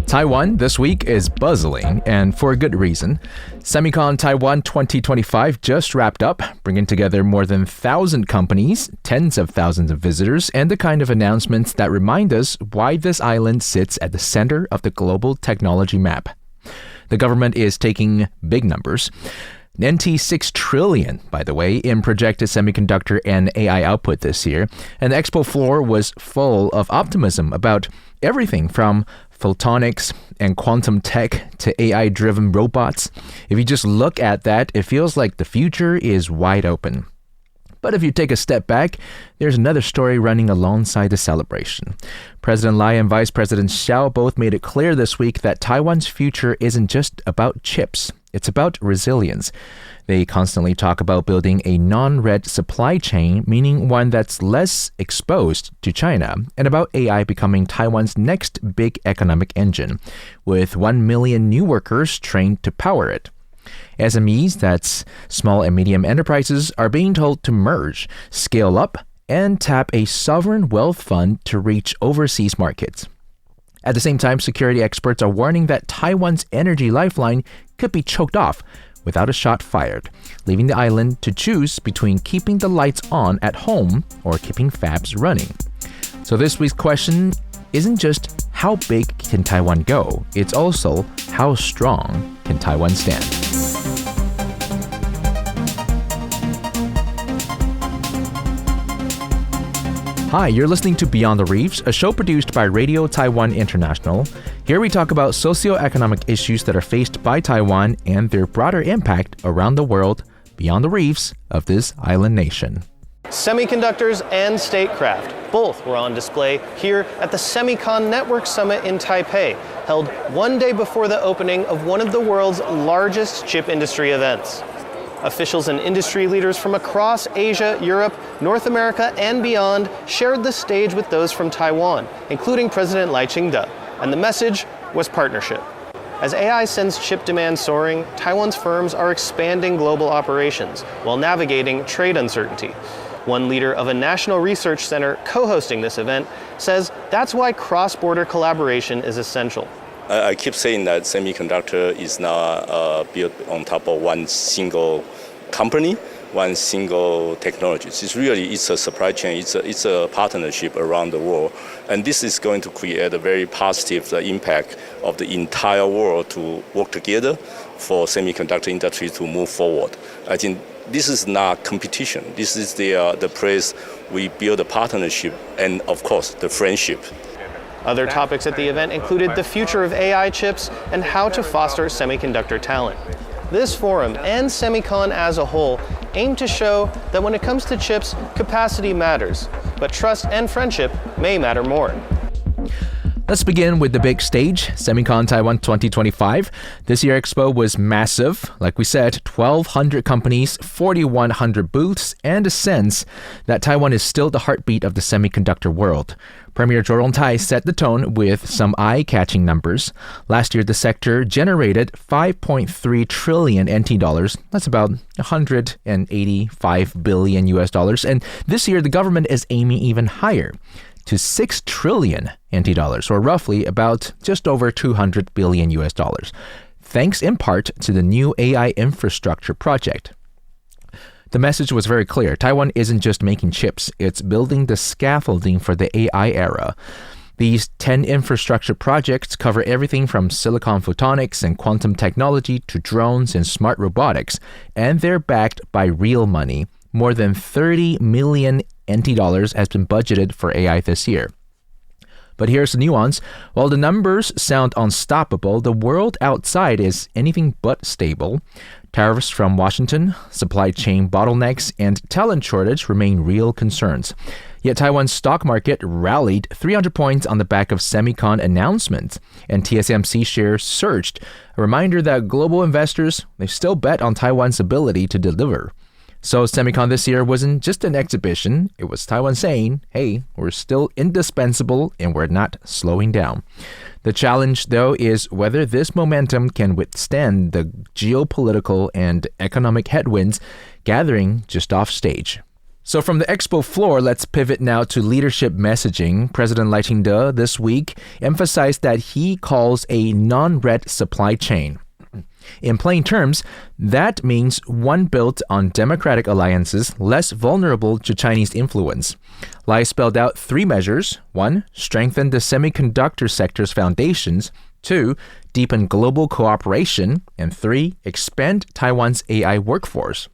Taiwan this week is bustling, and for a good reason. SEMICON Taiwan 2025 just wrapped up, bringing together more than 1,000 companies, tens of thousands of visitors, and the kind of announcements that remind us why this island sits at the center of the global technology map. The government is taking big numbers. NT 6 trillion, by the way, in projected semiconductor and AI output this year. And the expo floor was full of optimism about everything from photonics and quantum tech to AI-driven robots. If you just look at that, it feels like the future is wide open. But if you take a step back, there's another story running alongside the celebration. President Lai and Vice President Hsiao both made it clear this week that Taiwan's future isn't just about chips. It's about resilience. They constantly talk about building a non-red supply chain, meaning one that's less exposed to China, and about AI becoming Taiwan's next big economic engine, with 1 million new workers trained to power it. SMEs, that's small and medium enterprises, are being told to merge, scale up, and tap a sovereign wealth fund to reach overseas markets. At the same time, security experts are warning that Taiwan's energy lifeline could be choked off without a shot fired, leaving the island to choose between keeping the lights on at home or keeping fabs running. So this week's question isn't just how big can Taiwan go, it's also how strong can Taiwan stand. Hi, you're listening to Beyond the Reefs, a show produced by Radio Taiwan International. Here we talk about socioeconomic issues that are faced by Taiwan and their broader impact around the world beyond the reefs of this island nation. Semiconductors and statecraft, both were on display here at the SEMICON Network Summit in Taipei, held one day before the opening of one of the world's largest chip industry events. Officials and industry leaders from across Asia, Europe, North America, and beyond shared the stage with those from Taiwan, including President Lai, and the message was partnership. As AI sends chip demand soaring, Taiwan's firms are expanding global operations while navigating trade uncertainty. One leader of a national research center co-hosting this event says that's why cross-border collaboration is essential. I keep saying that semiconductor is not built on top of one single company, one single technology. It's a supply chain, it's a partnership around the world. And this is going to create a very positive impact of the entire world to work together for semiconductor industry to move forward. I think this is not competition. This is the place we build a partnership and, of course, the friendship. Other topics at the event included the future of AI chips and how to foster semiconductor talent. This forum and SEMICON as a whole aim to show that when it comes to chips, capacity matters, but trust and friendship may matter more. Let's begin with the big stage, SEMICON Taiwan 2025. This year expo was massive. Like we said, 1,200 companies, 4,100 booths, and a sense that Taiwan is still the heartbeat of the semiconductor world. Premier Cho set the tone with some eye-catching numbers. Last year, the sector generated 5.3 trillion NT dollars. That's about 185 billion US dollars. And this year, the government is aiming even higher, to 6 trillion NT dollars, or roughly about just over 200 billion US dollars, thanks in part to the new AI infrastructure project. The message was very clear. Taiwan isn't just making chips, it's building the scaffolding for the AI era. These 10 infrastructure projects cover everything from silicon photonics and quantum technology to drones and smart robotics, and they're backed by real money. More than 30 million NT dollars has been budgeted for AI this year. But here's the nuance. While the numbers sound unstoppable, the world outside is anything but stable. Tariffs from Washington, supply chain bottlenecks, and talent shortage remain real concerns. Yet Taiwan's stock market rallied 300 points on the back of SEMICON announcements, and TSMC shares surged, a reminder that global investors, they still bet on Taiwan's ability to deliver. So SEMICON this year wasn't just an exhibition, it was Taiwan saying, hey, we're still indispensable and we're not slowing down. The challenge, though, is whether this momentum can withstand the geopolitical and economic headwinds gathering just off stage. So from the expo floor, let's pivot now to leadership messaging. President Lai this week emphasized that he calls a non-red supply chain. In plain terms, that means one built on democratic alliances, less vulnerable to Chinese influence. Lai spelled out 3 measures. 1, strengthen the semiconductor sector's foundations. 2, deepen global cooperation. And 3, expand Taiwan's AI workforce.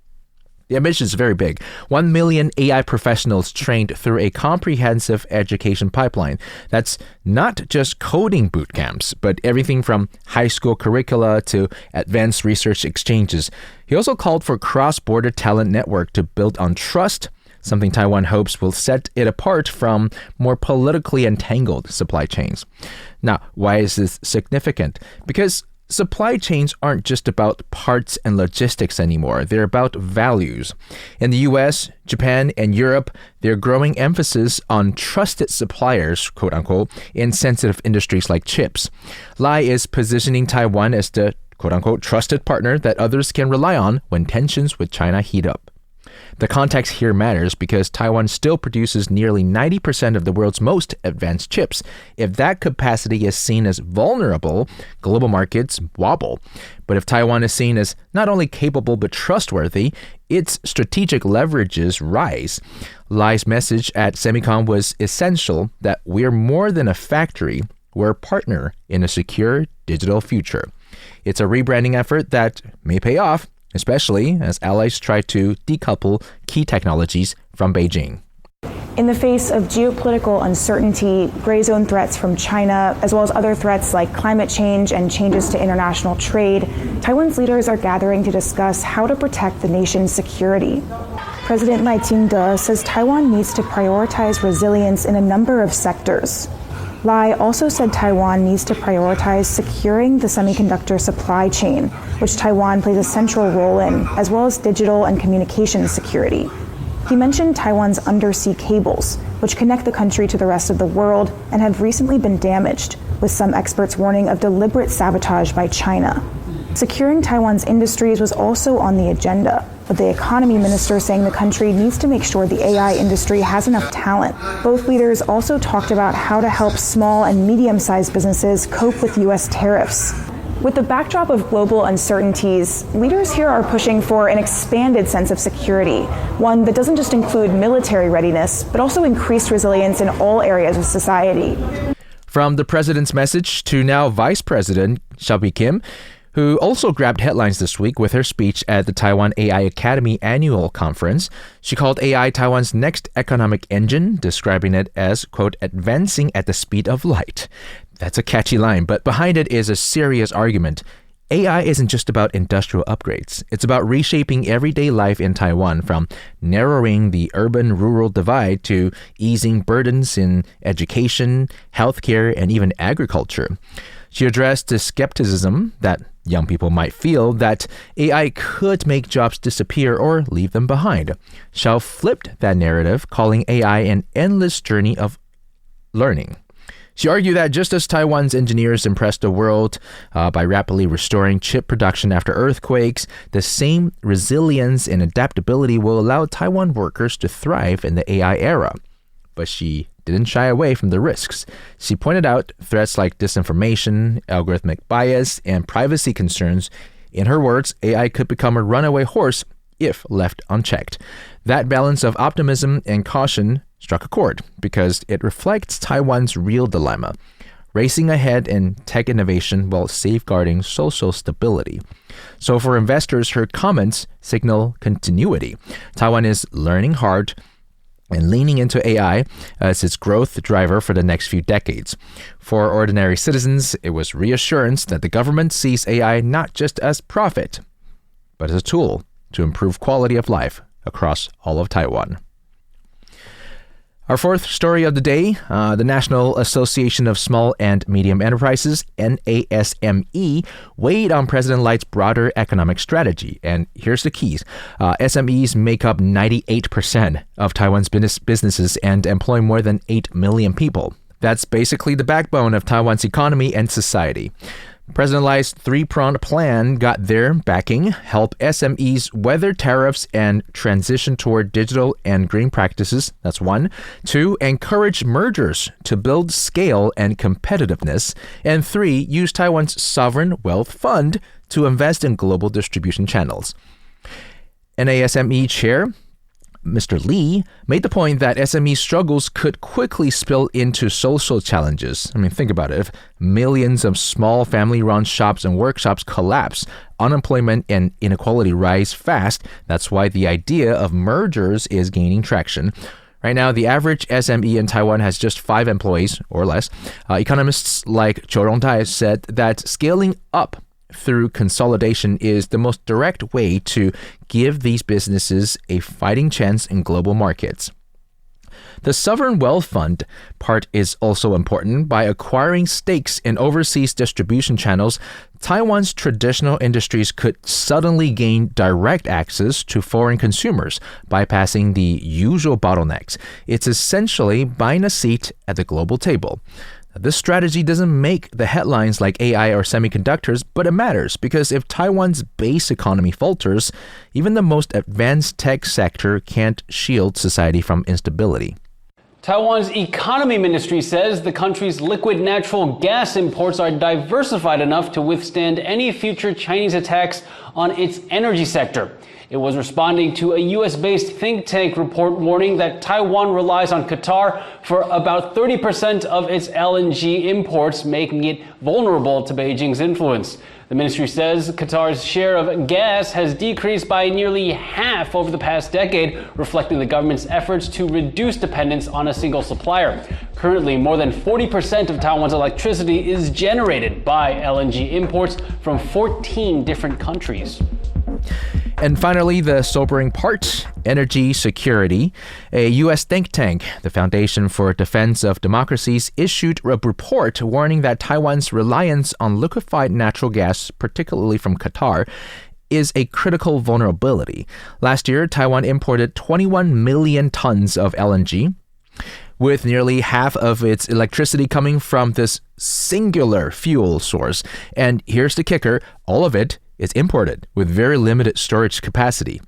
The ambition is very big. 1 million AI professionals trained through a comprehensive education pipeline. That's not just coding boot camps, but everything from high school curricula to advanced research exchanges. He also called for cross-border talent network to build on trust, something Taiwan hopes will set it apart from more politically entangled supply chains. Now, why is this significant? Because supply chains aren't just about parts and logistics anymore. They're about values. In the US, Japan, and Europe, there's growing emphasis on trusted suppliers, quote unquote, in sensitive industries like chips. Lai is positioning Taiwan as the, quote unquote, trusted partner that others can rely on when tensions with China heat up. The context here matters because Taiwan still produces nearly 90% of the world's most advanced chips. If that capacity is seen as vulnerable, global markets wobble. But if Taiwan is seen as not only capable but trustworthy, its strategic leverages rise. Lai's message at SEMICON was essential that we're more than a factory, we're a partner in a secure digital future. It's a rebranding effort that may pay off, especially as allies try to decouple key technologies from Beijing. In the face of geopolitical uncertainty, gray zone threats from China, as well as other threats like climate change and changes to international trade, Taiwan's leaders are gathering to discuss how to protect the nation's security. President Lai says Taiwan needs to prioritize resilience in a number of sectors. Lai also said Taiwan needs to prioritize securing the semiconductor supply chain, which Taiwan plays a central role in, as well as digital and communications security. He mentioned Taiwan's undersea cables, which connect the country to the rest of the world and have recently been damaged, with some experts warning of deliberate sabotage by China. Securing Taiwan's industries was also on the agenda, with the economy minister saying the country needs to make sure the AI industry has enough talent. Both leaders also talked about how to help small and medium-sized businesses cope with U.S. tariffs. With the backdrop of global uncertainties, leaders here are pushing for an expanded sense of security, one that doesn't just include military readiness, but also increased resilience in all areas of society. From the president's message to now Vice President Hsiao Bi-khim, who also grabbed headlines this week with her speech at the Taiwan AI Academy annual conference. She called AI Taiwan's next economic engine, describing it as, quote, advancing at the speed of light. That's a catchy line, but behind it is a serious argument. AI isn't just about industrial upgrades. It's about reshaping everyday life in Taiwan, from narrowing the urban-rural divide to easing burdens in education, healthcare, and even agriculture. She addressed the skepticism that young people might feel that AI could make jobs disappear or leave them behind. Hsiao flipped that narrative, calling AI an endless journey of learning. She argued that just as Taiwan's engineers impressed the world by rapidly restoring chip production after earthquakes, the same resilience and adaptability will allow Taiwan workers to thrive in the AI era. But she didn't shy away from the risks. She pointed out threats like disinformation, algorithmic bias, and privacy concerns. In her words, AI could become a runaway horse if left unchecked. That balance of optimism and caution struck a chord because it reflects Taiwan's real dilemma, racing ahead in tech innovation while safeguarding social stability. So for investors, her comments signal continuity. Taiwan is learning hard and leaning into AI as its growth driver for the next few decades. For ordinary citizens, it was reassurance that the government sees AI not just as profit, but as a tool to improve quality of life across all of Taiwan. Our fourth story of the day, the National Association of Small and Medium Enterprises, NASME, weighed on President Lai's broader economic strategy. And here's the keys. SMEs make up 98% of Taiwan's businesses and employ more than 8 million people. That's basically the backbone of Taiwan's economy and society. President Lai's three-pronged plan got their backing: help SMEs weather tariffs and transition toward digital and green practices. That's one. Two, encourage mergers to build scale and competitiveness. And three, use Taiwan's sovereign wealth fund to invest in global distribution channels. NASME chair Mr. Lee made the point that SME struggles could quickly spill into social challenges. I mean, think about it. If millions of small family-run shops and workshops collapse, unemployment and inequality rise fast. That's why the idea of mergers is gaining traction. Right now, the average SME in Taiwan has just 5 employees or less. Economists like Cho Rong-tai said that scaling up through consolidation is the most direct way to give these businesses a fighting chance in global markets. The sovereign wealth fund part is also important. By acquiring stakes in overseas distribution channels, Taiwan's traditional industries could suddenly gain direct access to foreign consumers, bypassing the usual bottlenecks. It's essentially buying a seat at the global table. This strategy doesn't make the headlines like AI or semiconductors, but it matters because if Taiwan's base economy falters, even the most advanced tech sector can't shield society from instability. Taiwan's economy ministry says the country's liquid natural gas imports are diversified enough to withstand any future Chinese attacks on its energy sector. It was responding to a U.S.-based think tank report warning that Taiwan relies on Qatar for about 30% of its LNG imports, making it vulnerable to Beijing's influence. The ministry says Qatar's share of gas has decreased by nearly half over the past decade, reflecting the government's efforts to reduce dependence on a single supplier. Currently, more than 40% of Taiwan's electricity is generated by LNG imports from 14 different countries. And finally, the sobering part, energy security. A U.S. think tank, the Foundation for Defense of Democracies, issued a report warning that Taiwan's reliance on liquefied natural gas, particularly from Qatar, is a critical vulnerability. Last year, Taiwan imported 21 million tons of LNG, with nearly half of its electricity coming from this singular fuel source. And here's the kicker, all of it is imported with very limited storage capacity.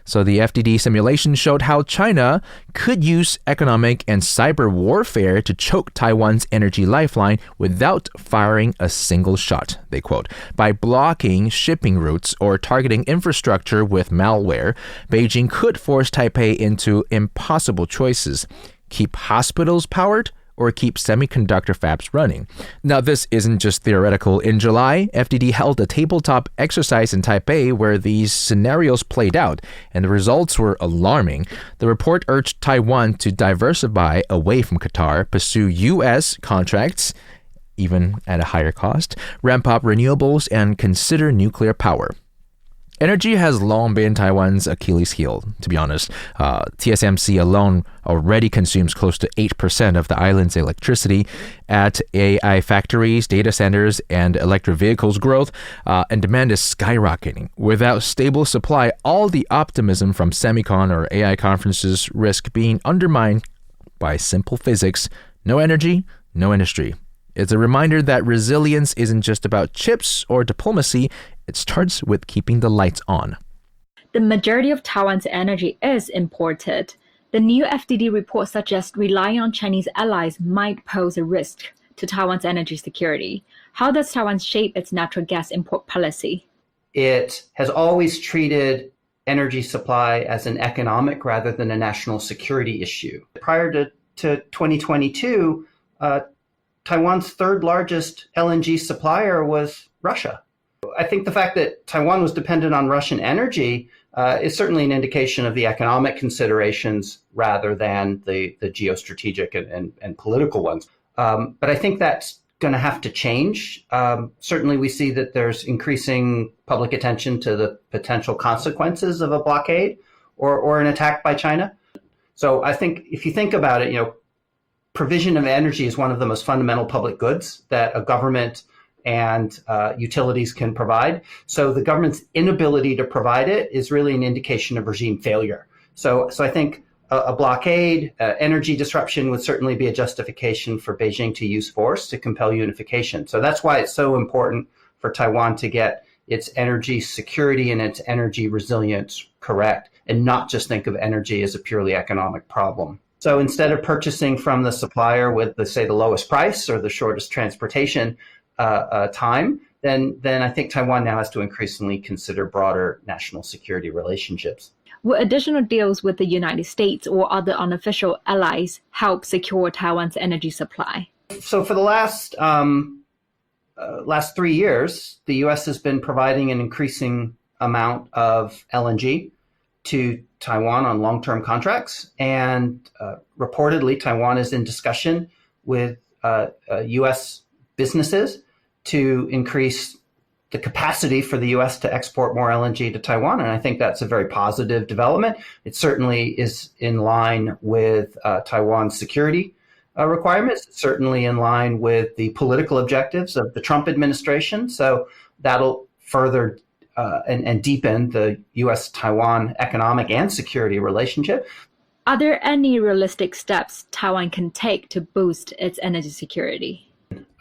So the FDD simulation showed how China could use economic and cyber warfare to choke Taiwan's energy lifeline without firing a single shot, they quote. By blocking shipping routes or targeting infrastructure with malware, Beijing could force Taipei into impossible choices: keep hospitals powered or keep semiconductor fabs running. Now, this isn't just theoretical. In July, FDD held a tabletop exercise in Taipei where these scenarios played out, and the results were alarming. The report urged Taiwan to diversify away from Qatar, pursue U.S. contracts, even at a higher cost, ramp up renewables, and consider nuclear power. Energy has long been Taiwan's Achilles heel, to be honest. TSMC alone already consumes close to 8% of the island's electricity. At AI factories, data centers, and electric vehicles growth, and demand is skyrocketing. Without stable supply, all the optimism from SEMICON or AI conferences risk being undermined by simple physics. No energy, no industry. It's a reminder that resilience isn't just about chips or diplomacy. It starts with keeping the lights on. The majority of Taiwan's energy is imported. The new FDD report suggests relying on Chinese allies might pose a risk to Taiwan's energy security. How does Taiwan shape its natural gas import policy? It has always treated energy supply as an economic rather than a national security issue. Prior to 2022, Taiwan's third largest LNG supplier was Russia. I think the fact that Taiwan was dependent on Russian energy is certainly an indication of the economic considerations rather than the geostrategic and political ones. But I think that's going to have to change. Certainly we see that there's increasing public attention to the potential consequences of a blockade or an attack by China. So I think if you think about it, provision of energy is one of the most fundamental public goods that a government and utilities can provide. So the government's inability to provide it is really an indication of regime failure. So I think a blockade, energy disruption would certainly be a justification for Beijing to use force to compel unification. So that's why it's so important for Taiwan to get its energy security and its energy resilience correct, and not just think of energy as a purely economic problem. So instead of purchasing from the supplier with, the lowest price or the shortest transportation time, then I think Taiwan now has to increasingly consider broader national security relationships. Will additional deals with the United States or other unofficial allies help secure Taiwan's energy supply? So for the last 3 years, the U.S. has been providing an increasing amount of LNG to Taiwan on long-term contracts. And reportedly, Taiwan is in discussion with U.S. businesses to increase the capacity for the U.S. to export more LNG to Taiwan. And I think that's a very positive development. It certainly is in line with Taiwan's security requirements, certainly in line with the political objectives of the Trump administration. So that'll further and deepen the U.S.-Taiwan economic and security relationship. Are there any realistic steps Taiwan can take to boost its energy security?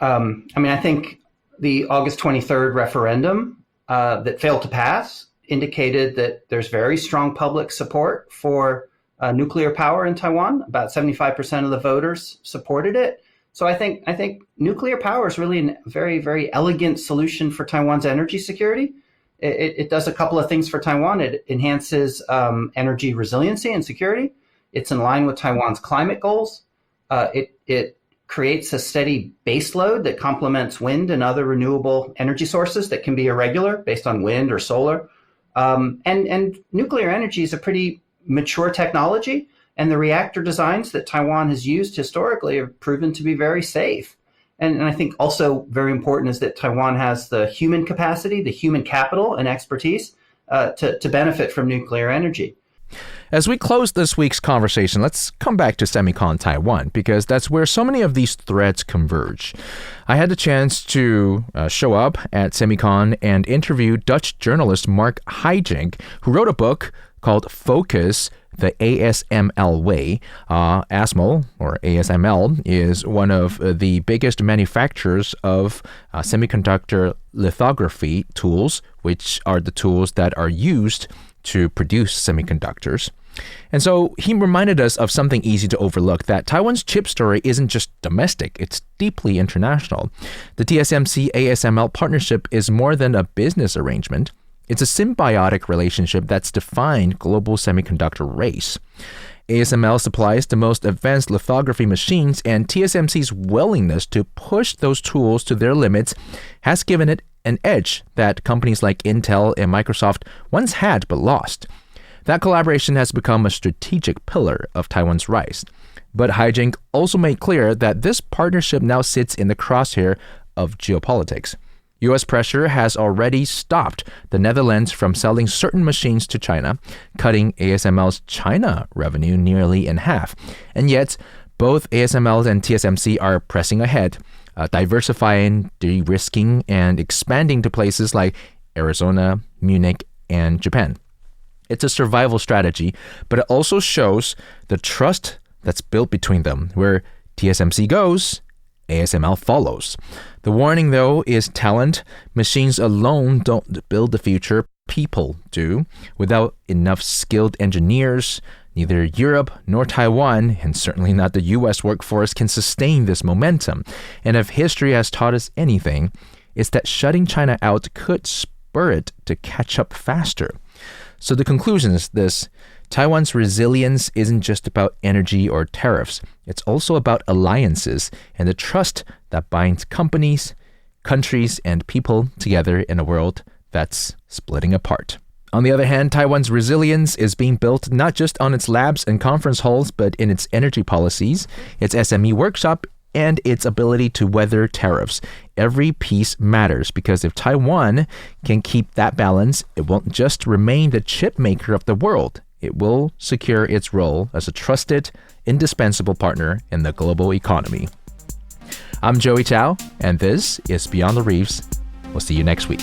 I think the August 23rd referendum that failed to pass indicated that there's very strong public support for nuclear power in Taiwan. About 75% of the voters supported it. So I think nuclear power is really a very, very elegant solution for Taiwan's energy security. It does a couple of things for Taiwan. It enhances energy resiliency and security. It's in line with Taiwan's climate goals. It creates a steady base load that complements wind and other renewable energy sources that can be irregular based on wind or solar. And nuclear energy is a pretty mature technology, and the reactor designs that Taiwan has used historically have proven to be very safe. And I think also very important is that Taiwan has the human capacity, the human capital and expertise to benefit from nuclear energy. As we close this week's conversation, let's come back to SEMICON Taiwan, because that's where so many of these threads converge. I had the chance to show up at SEMICON and interview Dutch journalist Marc Hijink, who wrote a book called Focus, the ASML Way. ASML, or ASML, is one of the biggest manufacturers of semiconductor lithography tools, which are the tools that are used to produce semiconductors. And so he reminded us of something easy to overlook, that Taiwan's chip story isn't just domestic, it's deeply international. The TSMC ASML partnership is more than a business arrangement. It's a symbiotic relationship that's defined global semiconductor race. ASML supplies the most advanced lithography machines, and TSMC's willingness to push those tools to their limits has given it an edge that companies like Intel and Microsoft once had but lost. That collaboration has become a strategic pillar of Taiwan's rise. But Hijink also made clear that this partnership now sits in the crosshair of geopolitics. U.S. pressure has already stopped the Netherlands from selling certain machines to China, cutting ASML's China revenue nearly in half. And yet, both ASML and TSMC are pressing ahead, diversifying, de-risking, and expanding to places like Arizona, Munich, and Japan. It's a survival strategy, but it also shows the trust that's built between them, where TSMC goes, ASML follows. The warning, though, is talent. Machines alone don't build the future. People do. Without enough skilled engineers, neither Europe nor Taiwan, and certainly not the U.S. workforce, can sustain this momentum. And if history has taught us anything, it's that shutting China out could spur it to catch up faster. So the conclusion is this: Taiwan's resilience isn't just about energy or tariffs. It's also about alliances and the trust that binds companies, countries, and people together in a world that's splitting apart. On the other hand, Taiwan's resilience is being built not just on its labs and conference halls, but in its energy policies, its SME workshop, and its ability to weather tariffs. Every piece matters, because if Taiwan can keep that balance, it won't just remain the chip maker of the world. It will secure its role as a trusted, indispensable partner in the global economy. I'm Joey Chow, and this is Beyond the Reefs. We'll see you next week.